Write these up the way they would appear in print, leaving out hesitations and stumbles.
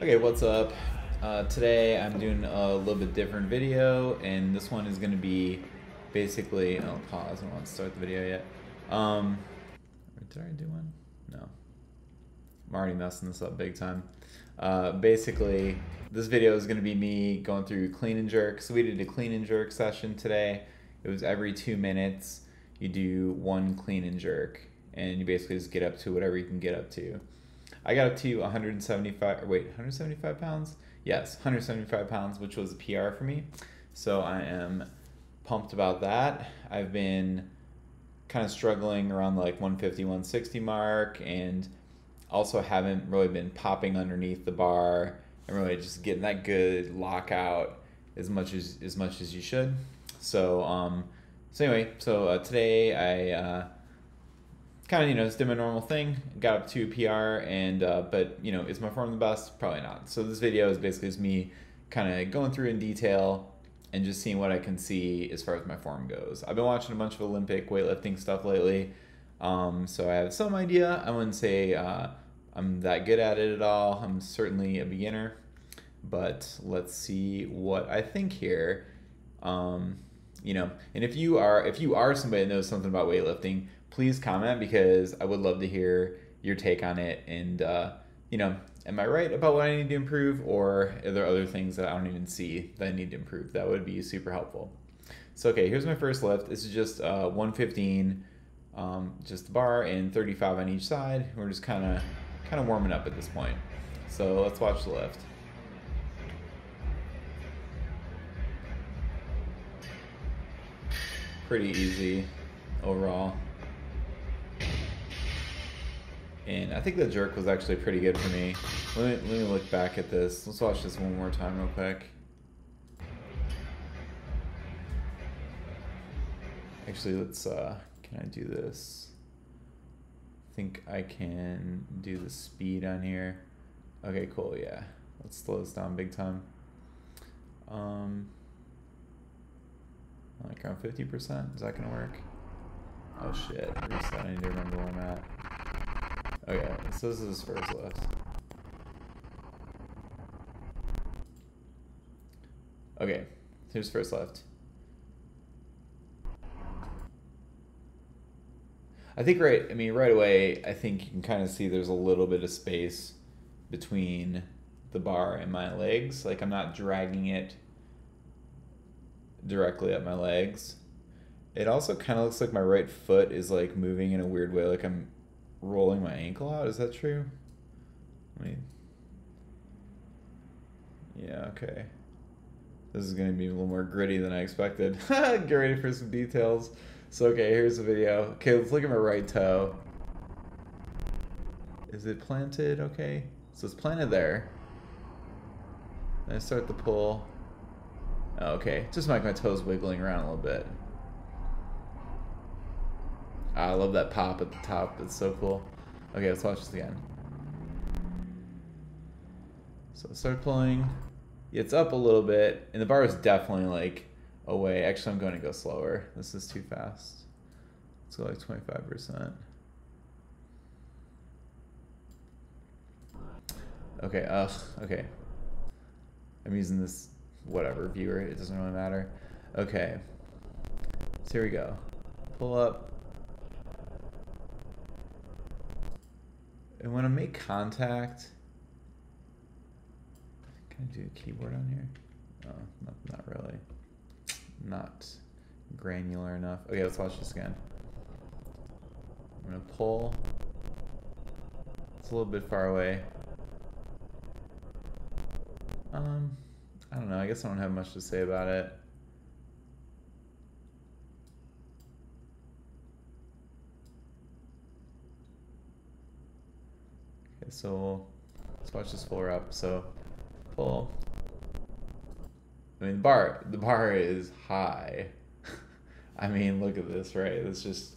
Okay, what's up? Today I'm doing a little bit different video, and this one is going to be basically. Oh, pause. I don't want to start the video yet. Did I do one? No. I'm already messing this up big time. Basically, this video is going to be me going through clean and jerk. So we did a clean and jerk session today. It was every 2 minutes. You do one clean and jerk, and you basically just get up to whatever you can get up to. I got up to 175 pounds? Yes, 175 pounds, which was a PR for me. So I am pumped about that. I've been kind of struggling around the 150, 160 mark, and also haven't really been popping underneath the bar and really just getting that good lockout as much as you should. So anyway, today I kind of, just did my normal thing, got up to PR, and but is my form the best? Probably not. So this video is basically just me kind of going through in detail and just seeing what I can see as far as my form goes. I've been watching a bunch of Olympic weightlifting stuff lately, so I have some idea. I wouldn't say I'm that good at it at all. I'm certainly a beginner, but let's see what I think here. And if you are somebody that knows something about weightlifting, please comment, because I would love to hear your take on it. And am I right about what I need to improve, or are there other things that I don't even see that I need to improve? That would be super helpful. So okay, here's my first lift. This is just 115, just the bar, and 35 on each side. We're just kind of warming up at this point. So let's watch the lift. Pretty easy overall. And I think the jerk was actually pretty good for me. Let me look back at this. Let's watch this one more time real quick. Actually, let's, can I do this? I think I can do the speed on here. Okay, cool, yeah. Let's slow this down big time. Like around 50%, is that gonna work? Oh shit, reset, I need to remember where I'm at. Okay, so this is his first lift. Okay, here's first lift. I think right away, I think you can kind of see there's a little bit of space between the bar and my legs. Like, I'm not dragging it directly up my legs. It also kind of looks like my right foot is like moving in a weird way, like I'm rolling my ankle out. Is that true? Yeah, okay. This is gonna be a little more gritty than I expected. Get ready for some details. So okay, here's the video. Okay, let's look at my right toe. Is it planted? Okay, so it's planted there. Then I start to pull. Okay, just like my toes wiggling around a little bit. I love that pop at the top. It's so cool. Okay, let's watch this again. So start pulling. It's up a little bit, and the bar is definitely like away. Actually, I'm going to go slower. This is too fast. Let's go like 25%. Okay, okay. I'm using this, whatever, viewer. It doesn't really matter. Okay. So here we go. Pull up. And when I make contact, can I do a keyboard on here? Oh, not really. Not granular enough. Okay, let's watch this again. I'm gonna pull. It's a little bit far away. I don't know. I guess I don't have much to say about it. Okay, so let's watch this full rep. So pull. I mean, the bar is high. I mean, look at this, right? It's just,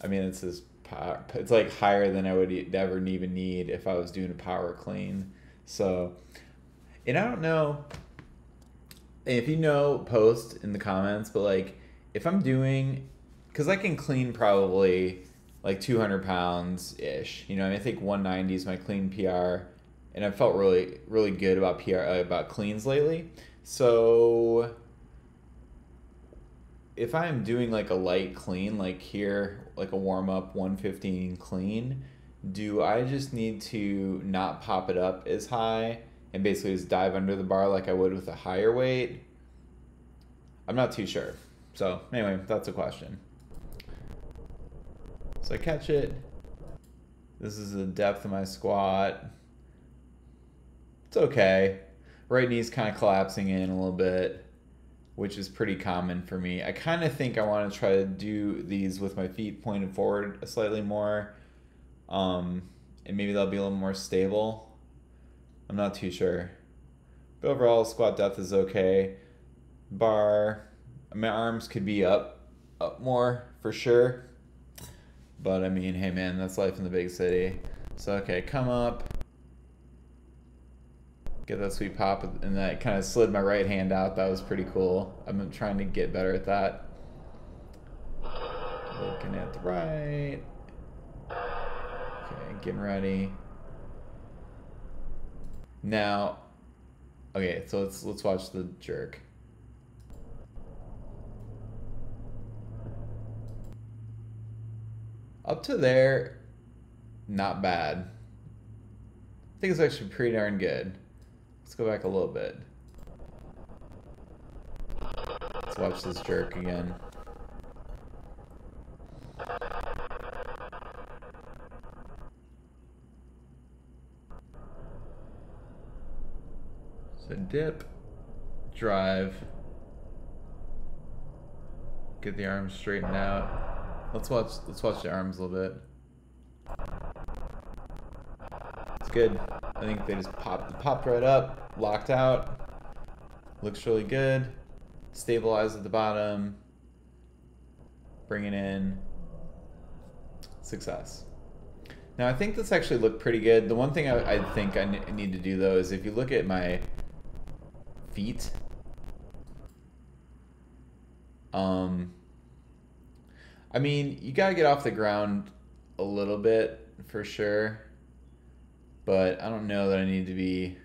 I mean, it's this power. It's like higher than I would ever even need if I was doing a power clean. So, and I don't know if you know, post in the comments, but like if I'm doing, because I can clean probably like 200 pounds ish. I think 190 is my clean PR, and I felt really good about about cleans lately. So if I'm doing like a light clean, like here, like a warm up 115 clean, do I just need to not pop it up as high and basically just dive under the bar like I would with a higher weight? I'm not too sure. So anyway, that's a question. So I catch it. This is the depth of my squat. It's okay. Right knee's kind of collapsing in a little bit, which is pretty common for me. I kind of think I want to try to do these with my feet pointed forward slightly more. And maybe that'll be a little more stable. I'm not too sure. But overall, squat depth is okay. Bar, my arms could be up more for sure. But I mean, hey man, that's life in the big city. So okay, come up. Get that sweet pop, and that kind of slid my right hand out. That was pretty cool. I'm trying to get better at that. Looking at the right. Okay, getting ready. Now, okay, so let's watch the jerk. Up to there, not bad. I think it's actually pretty darn good. Let's go back a little bit. Let's watch this jerk again. So dip, drive, get the arms straightened out. Let's watch the arms a little bit. It's good. I think they just popped right up, locked out. Looks really good. Stabilize at the bottom. Bring it in. Success. Now I think this actually looked pretty good. The one thing I think I need to do though is if you look at my feet, I mean, you gotta get off the ground a little bit for sure, but I don't know that I need to be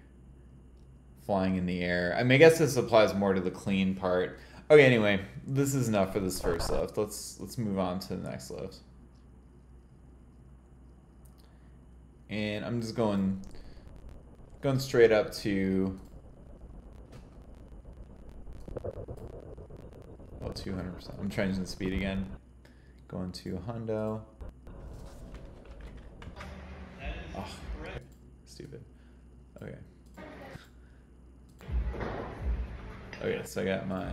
flying in the air. I mean, I guess this applies more to the clean part. Okay, anyway, this is enough for this first lift. Let's move on to the next lift. And I'm just going straight up to 200%. I'm changing the speed again. Going to hundo. Oh, stupid. Okay. Okay, so I got my.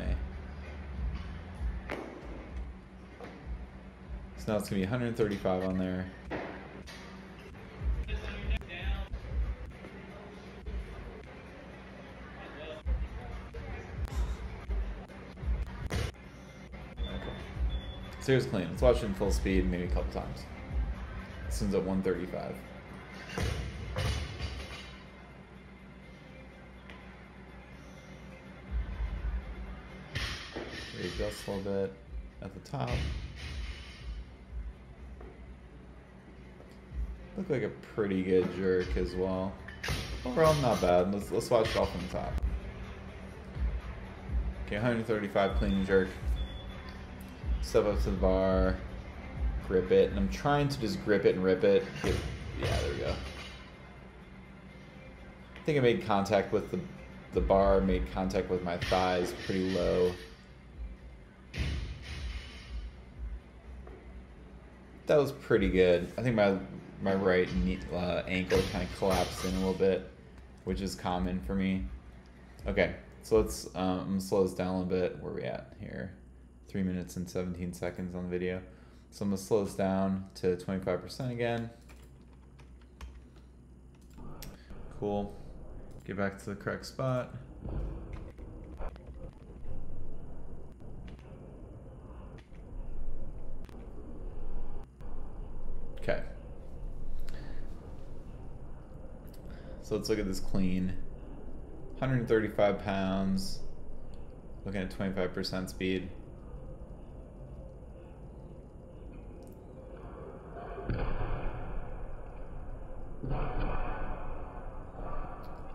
So now it's gonna be 135 on there. Serious clean. Let's watch it in full speed maybe a couple times. This one's at 135. Readjust a little bit at the top. Look like a pretty good jerk as well. Overall, not bad. Let's watch it all from the top. Okay, 135 clean and jerk. Step up to the bar, grip it, and I'm trying to just grip it and rip it. Yeah, there we go. I think I made contact with the bar, made contact with my thighs pretty low. That was pretty good. I think my right knee, ankle kind of collapsed in a little bit, which is common for me. Okay, so let's I'm gonna slow this down a little bit. Where are we at here? 3 minutes and 17 seconds on the video. So I'm gonna slow this down to 25% again. Cool. Get back to the correct spot. Okay. So let's look at this clean. 135 pounds. Looking at 25% speed.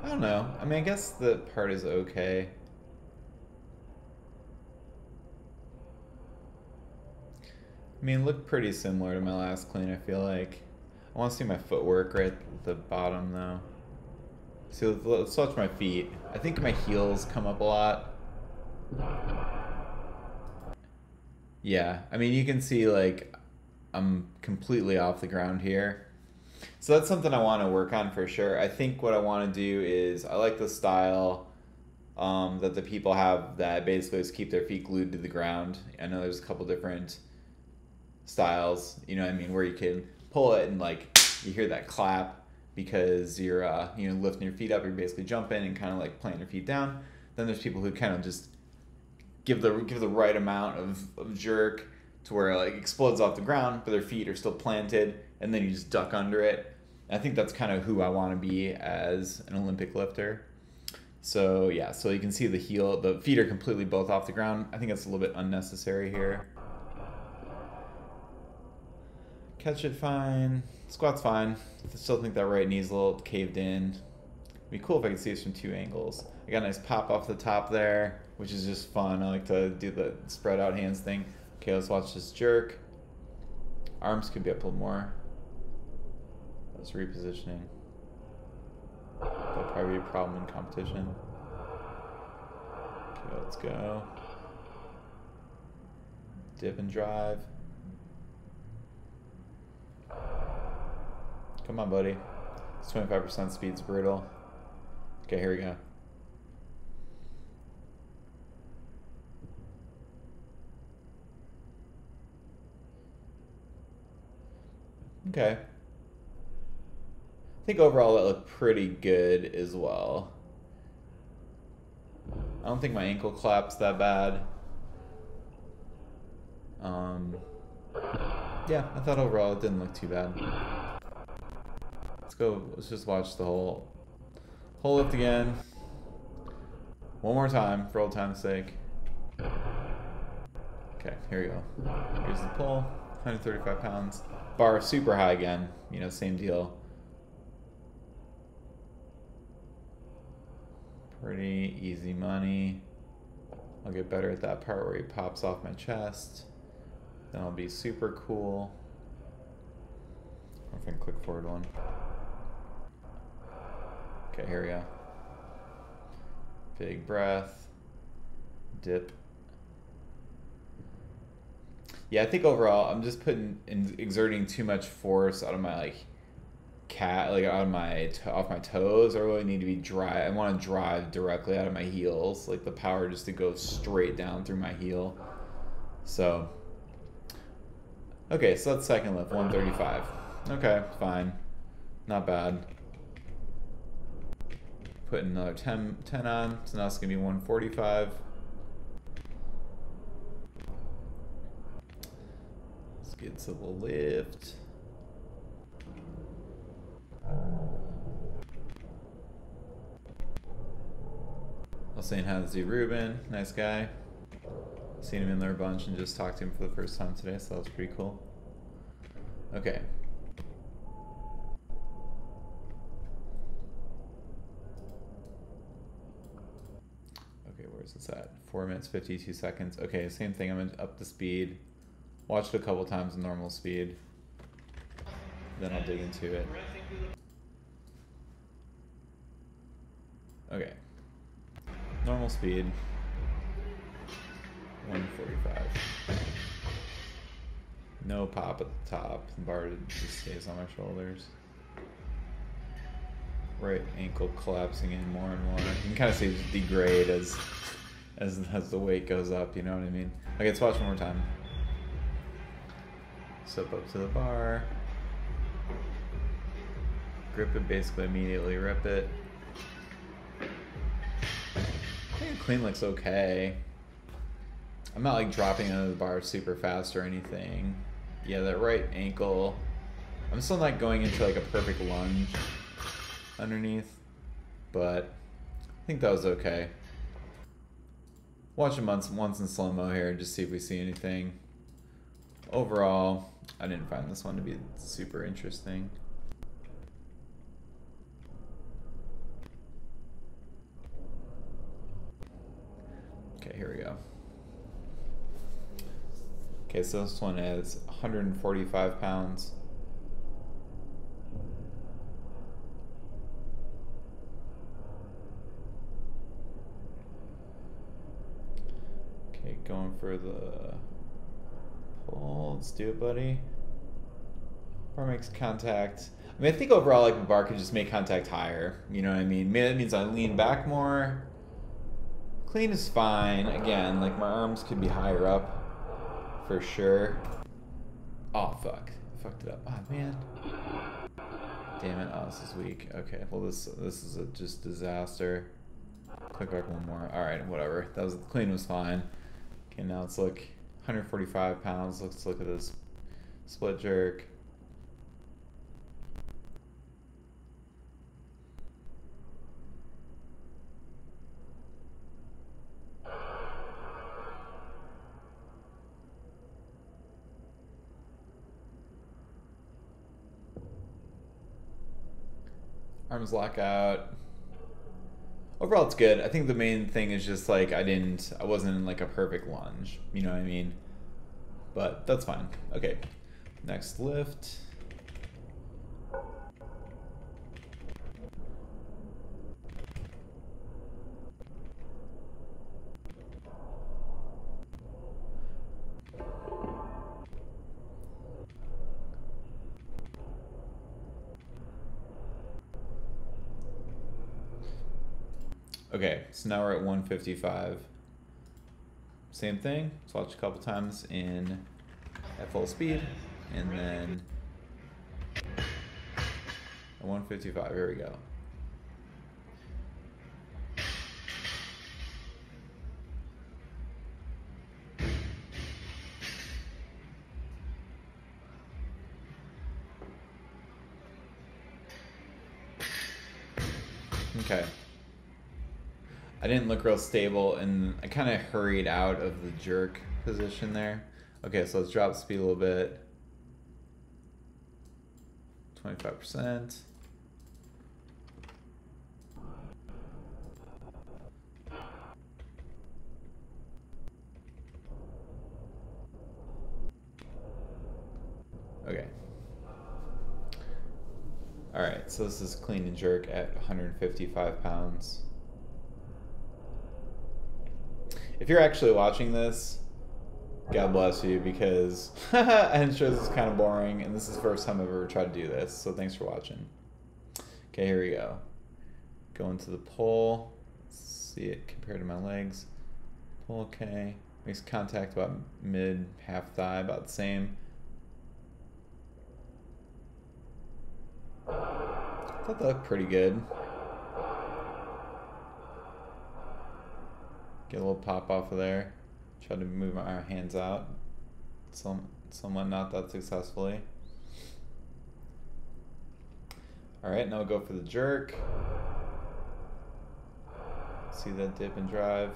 I don't know. I mean, I guess the part is okay. I mean, look pretty similar to my last clean, I feel like. I want to see my footwork right at the bottom, though. So let's watch my feet. I think my heels come up a lot. Yeah, I mean, you can see, like, I'm completely off the ground here. So that's something I want to work on for sure. I think what I want to do is, I like the style that the people have that basically just keep their feet glued to the ground. I know there's a couple different styles, you know what I mean, where you can pull it and, like, you hear that clap because you're, you know, lifting your feet up, you're basically jumping and kind of, like, planting your feet down. Then there's people who kind of just give the right amount of jerk to where it, like, explodes off the ground, but their feet are still planted, and then you just duck under it. I think that's kind of who I want to be as an Olympic lifter. So yeah, so you can see the feet are completely both off the ground. I think that's a little bit unnecessary here. Catch it fine. Squat's fine. I still think that right knee's a little caved in. It'd be cool if I could see this from two angles. I got a nice pop off the top there, which is just fun. I like to do the spread out hands thing. Okay, let's watch this jerk. Arms could be up a little more. That's repositioning. That'll probably be a problem in competition. Okay, let's go. Dip and drive. Come on, buddy. It's 25% speed's brutal. Okay, here we go. Okay. I think overall that looked pretty good as well. I don't think my ankle clap's that bad. Yeah, I thought overall it didn't look too bad. Let's just watch the whole lift again. One more time for old time's sake. Okay, here we go. Here's the pull, 135 pounds. Bar super high again, you know, same deal. Pretty easy money. I'll get better at that part where he pops off my chest. Then I'll be super cool. If I can click forward one. Okay, here we go. Big breath. Dip. Yeah, I think overall I'm just exerting too much force out of my off my toes. I really need to be dry. I want to drive directly out of my heels, like the power just to go straight down through my heel. So, okay, so that's second lift, 135. Okay, fine, not bad. Put another 10 on, so now it's gonna be 145. Let's get to the lift. I was saying hi to Z Ruben, nice guy. Seen him in there a bunch and just talked to him for the first time today, so that was pretty cool. Okay. Okay, where's this at? 4 minutes, 52 seconds. Okay, same thing, I'm gonna up the speed. Watched it a couple times in normal speed. Then I'll dig into it. Okay. Normal speed. 145. No pop at the top. The bar just stays on my shoulders. Right ankle collapsing in more and more. You can kind of see it degrade as the weight goes up, you know what I mean? Okay, let's watch one more time. Step up to the bar. Grip it, basically immediately rip it. I think the clean looks okay. I'm not like dropping under the bar super fast or anything. Yeah, that right ankle. I'm still not going into like a perfect lunge underneath, but I think that was okay. Watch it once in slow-mo here and just see if we see anything. Overall, I didn't find this one to be super interesting. Okay, here we go. Okay, so this one is 145 pounds. Okay, going for the pull. Let's do it, buddy. Bar makes contact. I mean, I think overall, like, the bar could just make contact higher. You know what I mean? Maybe that means I lean back more. Clean is fine. Again, like, my arms could be higher up for sure. Oh, fuck. Fucked it up. Oh, man. Damn it. Oh, this is weak. Okay, well, this is a just disaster. Click back one more. Alright, whatever. That was, clean was fine. Okay, now let's look. 145 pounds. Let's look at this split jerk. Arms lock out. Overall, it's good. I think the main thing is just like I wasn't in like a perfect lunge. You know what I mean? But that's fine. Okay. Next lift. Okay, so now we're at 155. Same thing. Let's watch a couple times at full speed, and then at 155. Here we go. Okay. I didn't look real stable, and I kind of hurried out of the jerk position there. Okay, so let's drop speed a little bit. 25%. Okay. Alright, so this is clean and jerk at 155 pounds. If you're actually watching this, God bless you, because I'm sure this is kind of boring, and this is the first time I've ever tried to do this, so thanks for watching. Okay, here we go. Go into the pull. See it compared to my legs. Pull, okay. Makes contact about mid, half thigh, about the same. I thought that looked pretty good. Get a little pop off of there. Try to move my hands out. Somewhat not that successfully. Alright, now we'll go for the jerk. See that dip and drive.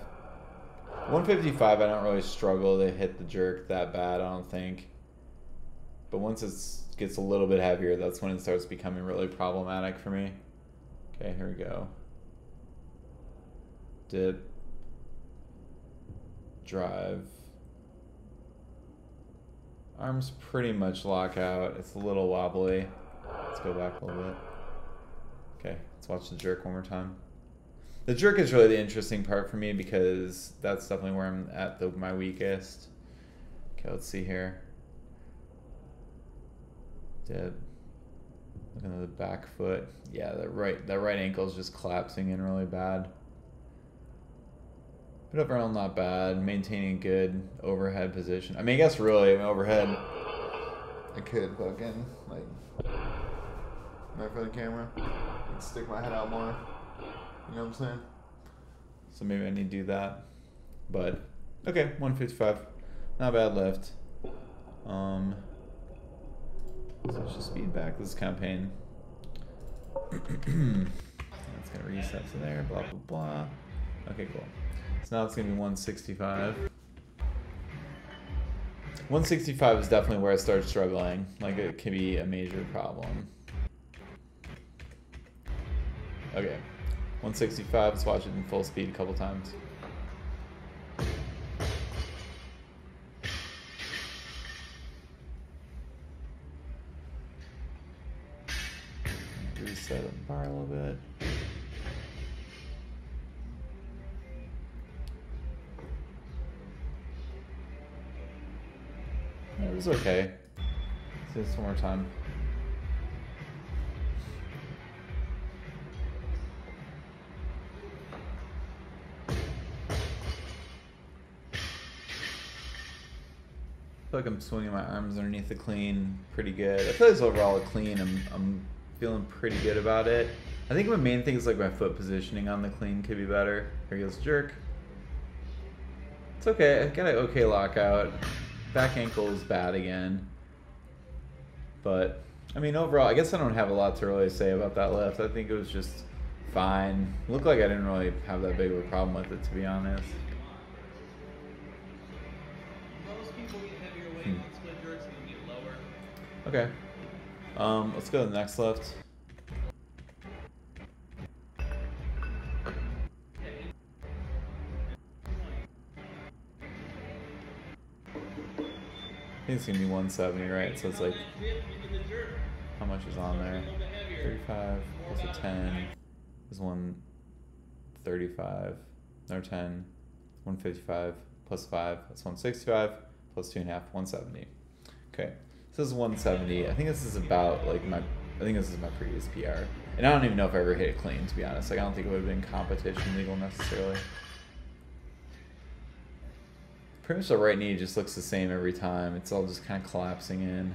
155, I don't really struggle to hit the jerk that bad, I don't think. But once it gets a little bit heavier, that's when it starts becoming really problematic for me. Okay, here we go. Dip. Drive. Arms pretty much lock out. It's a little wobbly. Let's go back a little bit. Okay, let's watch the jerk one more time. The jerk is really the interesting part for me because that's definitely where I'm at my weakest. Okay, let's see here. Dip. Looking at the back foot. Yeah, that right ankle is just collapsing in really bad. But overall, not bad. Maintaining good overhead position. I mean, I guess really, overhead, I could fucking, like, right for the camera, and stick my head out more. You know what I'm saying? So maybe I need to do that. But, okay, 155. Not a bad lift. Switch the speed back. This is kind of pain. That's going to reset to there. Blah, blah, blah. Okay, cool. So now it's going to be 165. 165 is definitely where I start struggling. Like, it can be a major problem. Okay. 165, let's watch it in full speed a couple times. reset up the bar a little bit. It was okay. Let's do this one more time. I feel like I'm swinging my arms underneath the clean pretty good. I feel like it's overall a clean. I'm feeling pretty good about it. I think my main thing is like my foot positioning on the clean could be better. Here goes jerk. It's okay. I got an okay lockout. Back ankle is bad again. But I mean overall, I guess I don't have a lot to really say about that lift. I think it was just fine. It looked like I didn't really have that big of a problem with it, to be honest. Okay. Let's go to the next lift. I think it's gonna be 170, right? So it's like, how much is on there? 35 plus a 10 is 135, or 10, 155 plus 5, that's 165, plus 2.5, 170. Okay, so this is 170. I think this is about like I think this is my previous PR. And I don't even know if I ever hit it clean, to be honest. Like I don't think it would have been competition legal necessarily. Pretty much the right knee just looks the same every time. It's all just kind of collapsing in.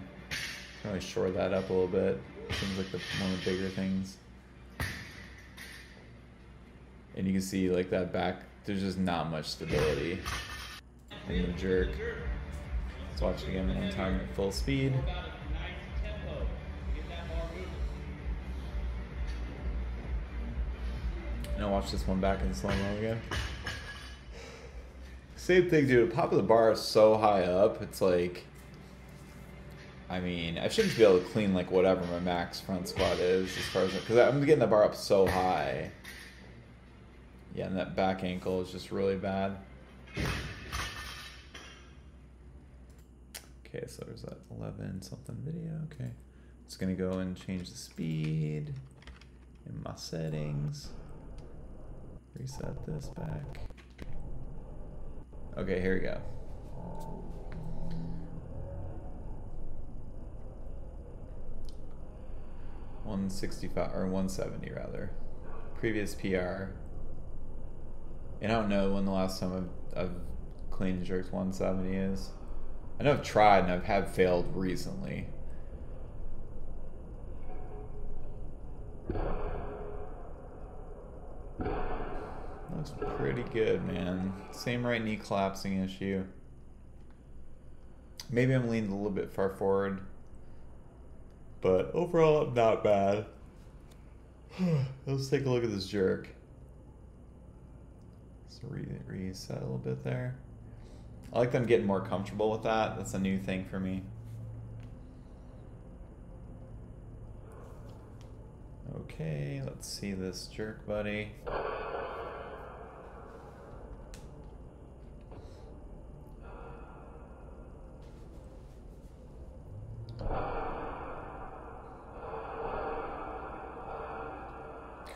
Can really shore that up a little bit. Seems like one of the bigger things. And you can see like that back, there's just not much stability in the jerk. Let's watch it again one time at full speed. And I'll watch this one back in slow-mo again. Same thing, dude. The top of the bar is so high up. It's like, I mean, I shouldn't be able to clean like whatever my max front squat is as far as, because I'm getting the bar up so high. Yeah, and that back ankle is just really bad. Okay, so there's that 11 something video. Okay, just gonna go and change the speed in my settings. Reset this back. Okay, here we go. $165 or 170 rather. Previous PR. And I don't know when the last time I've clean and jerked 170 is. I know I've tried and have failed recently. Looks pretty good, man. Same right knee collapsing issue. Maybe I'm leaned a little bit far forward, but overall not bad. Let's take a look at this jerk. Let's reset a little bit there. I like them getting more comfortable with that. That's a new thing for me. Okay, let's see this jerk, buddy.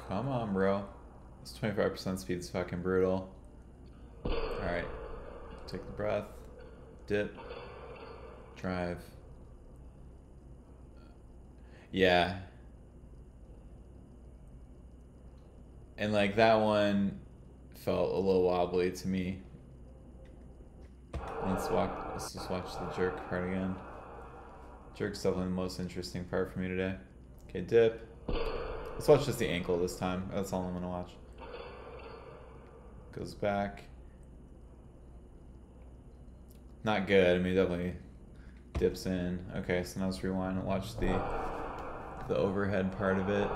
Come on, bro. This 25% speed is fucking brutal. Alright. Take the breath. Dip. Drive. Yeah. And like that one felt a little wobbly to me. Let's just watch the jerk part again. Jerk's definitely the most interesting part for me today. Okay, dip. Let's watch just the ankle this time. That's all I'm gonna watch. Goes back. Not good. I mean, definitely dips in. Okay, so now let's rewind and watch the overhead part of it.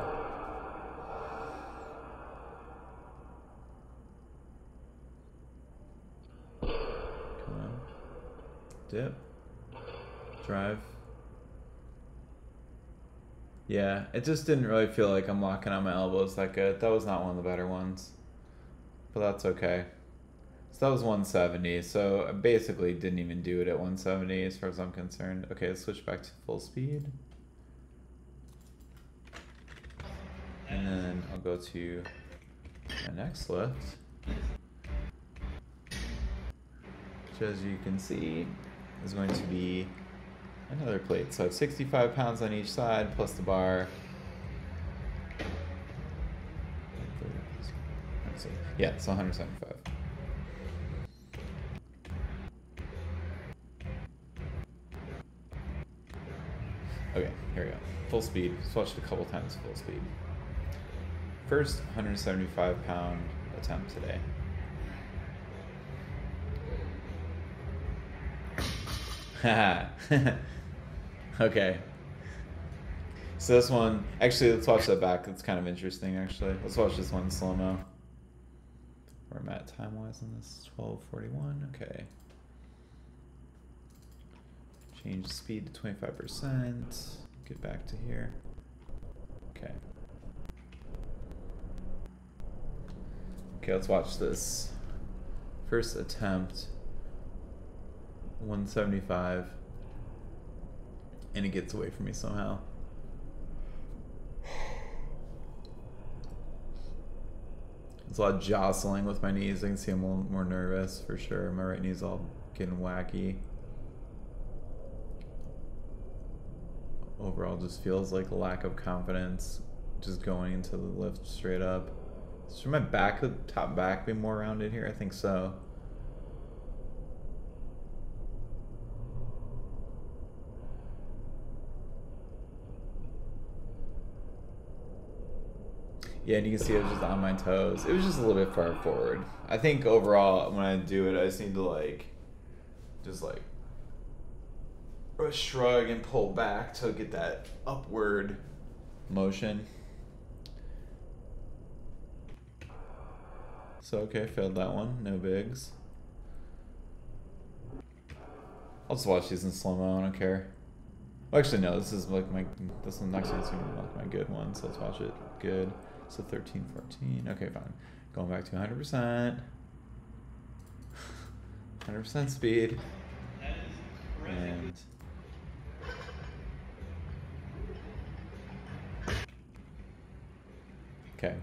Come on. Dip. Drive. Yeah, it just didn't really feel like I'm locking out my elbows that good. That was not one of the better ones. But that's okay. So that was 170. So I basically didn't even do it at 170 as far as I'm concerned. Okay, let's switch back to full speed. And then I'll go to my next lift, which as you can see is going to be another plate. So I have 65 pounds on each side plus the bar. Yeah, it's 175. Okay, here we go. Full speed. Swatched a couple times full speed. First 175 pound attempt today. Haha. Okay. So this one, actually, let's watch that back. It's kind of interesting, actually. Let's watch this one in slow-mo. Where I'm at time-wise on this, 12:41. Okay. Change the speed to 25%. Get back to here. Okay. Okay, let's watch this. First attempt, 175. And it gets away from me somehow. There's a lot of jostling with my knees. I can see I'm a little more nervous for sure. My right knee's all getting wacky. Overall, just feels like a lack of confidence just going into the lift straight up. Should my back, the top back, be more rounded here? I think so. Yeah, and you can see I was just on my toes. It was just a little bit far forward. I think overall, when I do it, I just need to just shrug and pull back to get that upward motion. So okay, failed that one. No bigs. I'll just watch these in slow-mo. I don't care. Well, actually, no. This is like this one next one's gonna be like my good one. So let's watch it. Good. So 13:14. Okay, fine. Going back to 100%. 100% speed. And okay.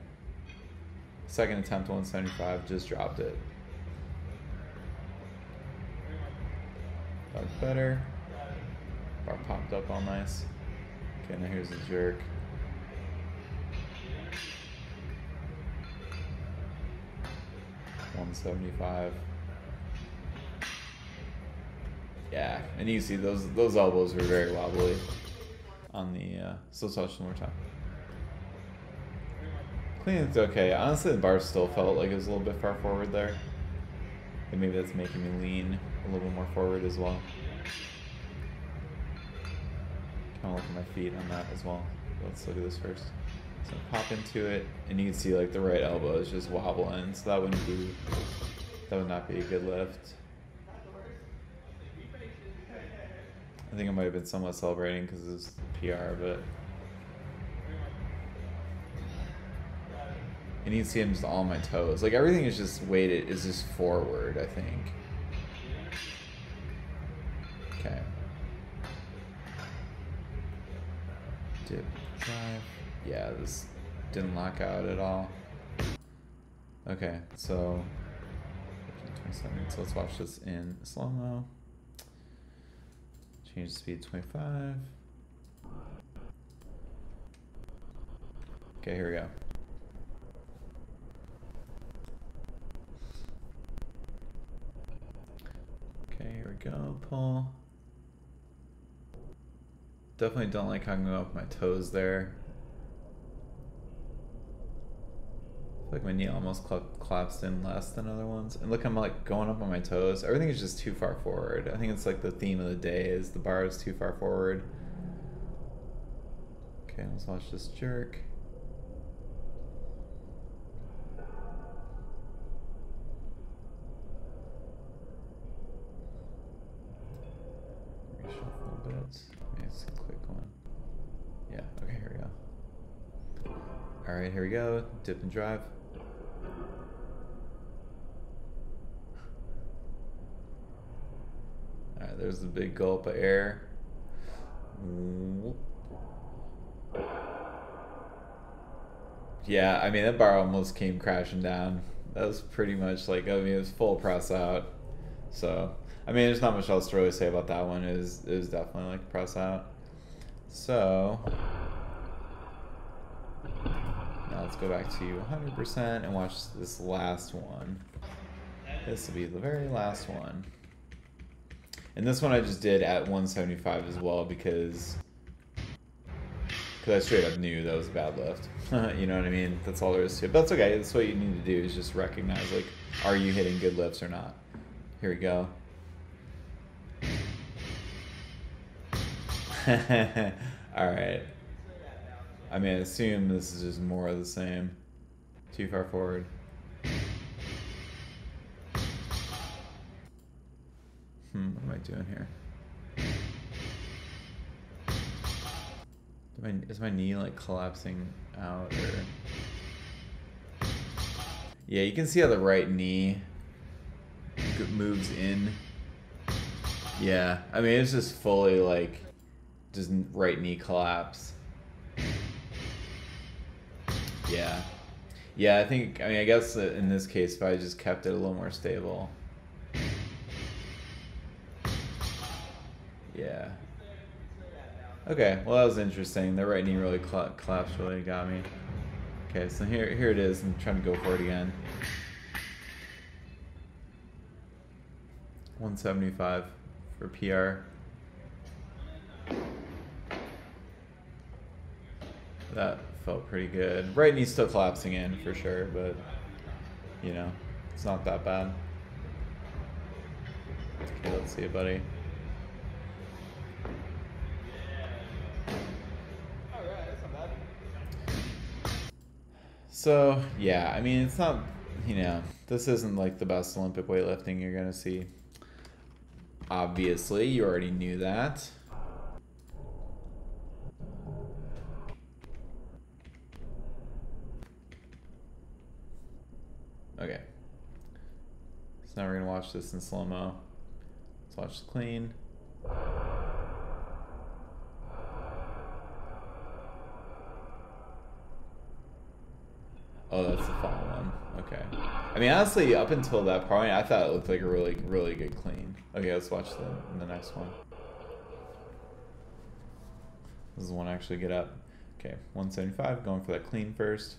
Second attempt, 175. Just dropped it. That's better. Bar popped up all nice. Okay, now here's the jerk. $175. Yeah, and you see those elbows were very wobbly on the so let's watch one more time. Clean, it's okay. Honestly, the bar still felt like it was a little bit far forward there. And maybe that's making me lean a little bit more forward as well. Kind of look at my feet on that as well. Let's look at this first. So pop into it, and you can see like the right elbow is just wobbling, so that would not be a good lift. I think I might have been somewhat celebrating because it was PR, but and you can see I'm just all on my toes. Like everything is just weighted, is just forward, I think. Okay. Dip, drive. Yeah, this didn't lock out at all. Okay, so 27. So let's watch this in slow-mo. Change the speed to 25. Okay, here we go. Okay, here we go. Pull. Definitely don't like how I'm going up my toes there. I feel like my knee almost collapsed in less than other ones. And look, I'm like going up on my toes. Everything is just too far forward. I think it's like the theme of the day is the bar is too far forward. Okay, let's watch this jerk. Reshuffle a bit. Maybe it's a quick one. Yeah, okay, here we go. Alright, here we go. Dip and drive. Alright, there's the big gulp of air. Yeah, I mean, that bar almost came crashing down. That was pretty much like, I mean, it was full press out. So, I mean, there's not much else to really say about that one. It was definitely like press out. So, now let's go back to 100% and watch this last one. This will be the very last one. And this one I just did at 175 as well because I straight up knew that was a bad lift. You know what I mean? That's all there is to it. But that's okay. That's what you need to do is just recognize, like, are you hitting good lifts or not? Here we go. Alright. I mean, I assume this is just more of the same. Too far forward. What am I doing here? Is my knee like collapsing out or? Yeah, you can see how the right knee moves in. Yeah, I mean it's just fully like just right knee collapse. Yeah. Yeah, I guess in this case if I just kept it a little more stable. Yeah. Okay, well that was interesting. The right knee really collapsed, really got me. Okay, so here it is. I'm trying to go for it again. 175 for PR. That felt pretty good. Right knee's still collapsing in for sure, but you know, it's not that bad. Okay, let's see it, buddy. So, yeah, I mean, it's not, you know, this isn't like the best Olympic weightlifting you're going to see. Obviously, you already knew that. Okay. So now we're going to watch this in slow-mo. Let's watch the clean. Oh, that's the fall one. Okay. I mean, honestly, up until that point, I thought it looked like a really, really good clean. Okay, let's watch the next one. This is the one I actually get up. Okay, 175, going for that clean first.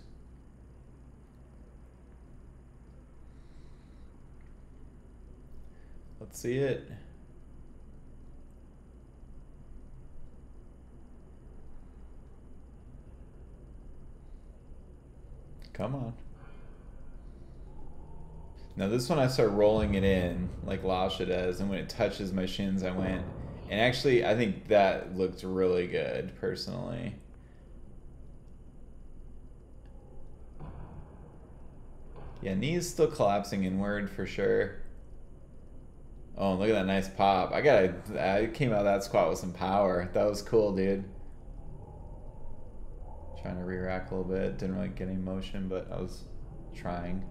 Let's see it. Come on. Now this one I start rolling it in like Lasha does, and when it touches my shins I went. And actually I think that looked really good personally. Yeah, knee's still collapsing inward for sure. Oh, look at that nice pop. I came out of that squat with some power. That was cool, dude. Trying to re-rack a little bit. Didn't really get any motion, but I was trying.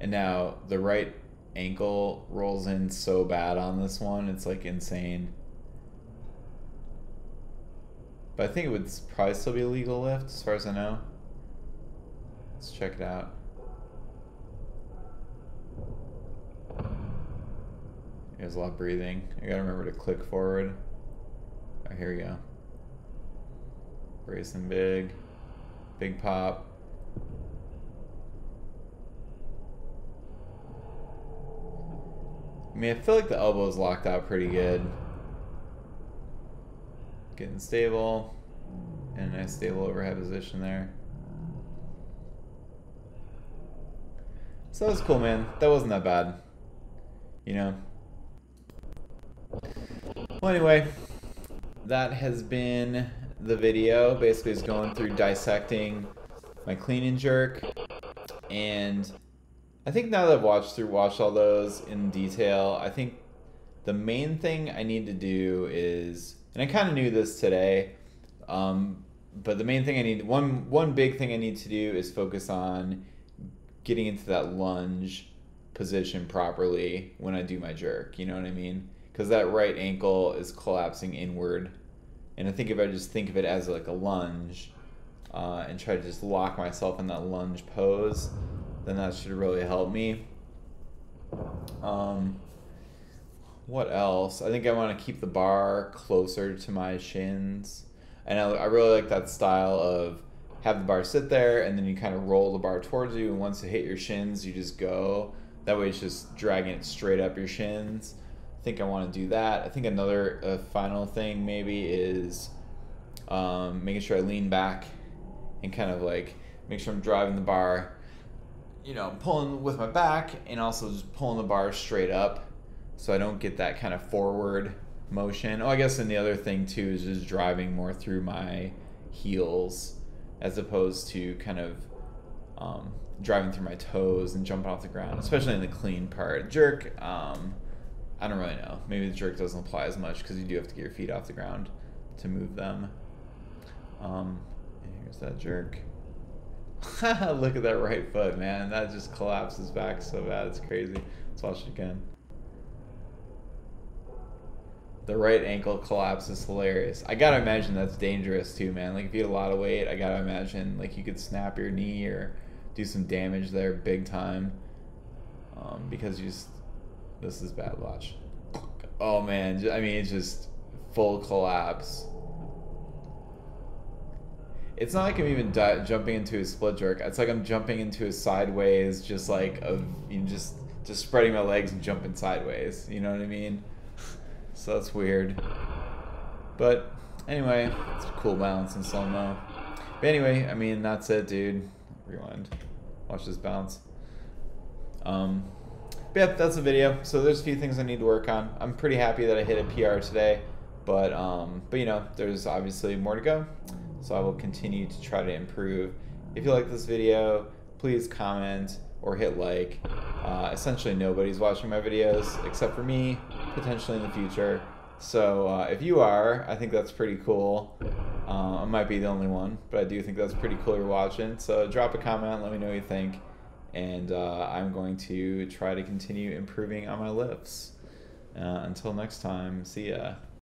And now the right ankle rolls in so bad on this one. It's like insane. But I think it would probably still be a legal lift as far as I know. Let's check it out. There's a lot of breathing. I gotta remember to click forward. Oh, here we go. Bracing big. Big pop. I mean, I feel like the elbow is locked out pretty good. Getting stable. And a nice stable overhead position there. So that was cool, man. That wasn't that bad. You know? Well, anyway, that has been the video. Basically, it's going through dissecting my clean and jerk. And I think now that I've watched all those in detail, I think the main thing I need to do is, and I kind of knew this today, but the main thing I need, one big thing I need to do is focus on getting into that lunge position properly when I do my jerk. You know what I mean? Because that right ankle is collapsing inward. And I think if I just think of it as like a lunge, and try to just lock myself in that lunge pose, then that should really help me. What else? I think I want to keep the bar closer to my shins. And I really like that style of have the bar sit there and then you kind of roll the bar towards you, and once it hit your shins, you just go. That way it's just dragging it straight up your shins. I think I want to do that. I think another final thing maybe is making sure I lean back and kind of like make sure I'm driving the bar, you know, pulling with my back and also just pulling the bar straight up so I don't get that kind of forward motion. Oh, I guess, and the other thing too is just driving more through my heels as opposed to kind of driving through my toes and jumping off the ground, especially in the clean part. Jerk, I don't really know. Maybe the jerk doesn't apply as much because you do have to get your feet off the ground to move them. And here's that jerk. Look at that right foot, man. That just collapses back so bad. It's crazy. Let's watch it again. The right ankle collapse is hilarious. I gotta imagine that's dangerous too, man. Like if you had a lot of weight, I gotta imagine like you could snap your knee or do some damage there big time. Because you just, this is bad. Watch. Oh man, I mean it's just full collapse. It's not like I'm even jumping into a split jerk. It's like I'm jumping into a sideways, just like just spreading my legs and jumping sideways. You know what I mean? So that's weird. But anyway, it's a cool balance in slow-mo. But anyway, I mean, that's it, dude. Rewind. Watch this bounce. But yeah, that's the video. So there's a few things I need to work on. I'm pretty happy that I hit a PR today. But you know, there's obviously more to go. So I will continue to try to improve. If you like this video, please comment or hit like. Essentially nobody's watching my videos except for me, potentially in the future. So if you are, I think that's pretty cool. I might be the only one, but I do think that's pretty cool you're watching. So drop a comment, let me know what you think. And I'm going to try to continue improving on my lifts. Until next time, see ya.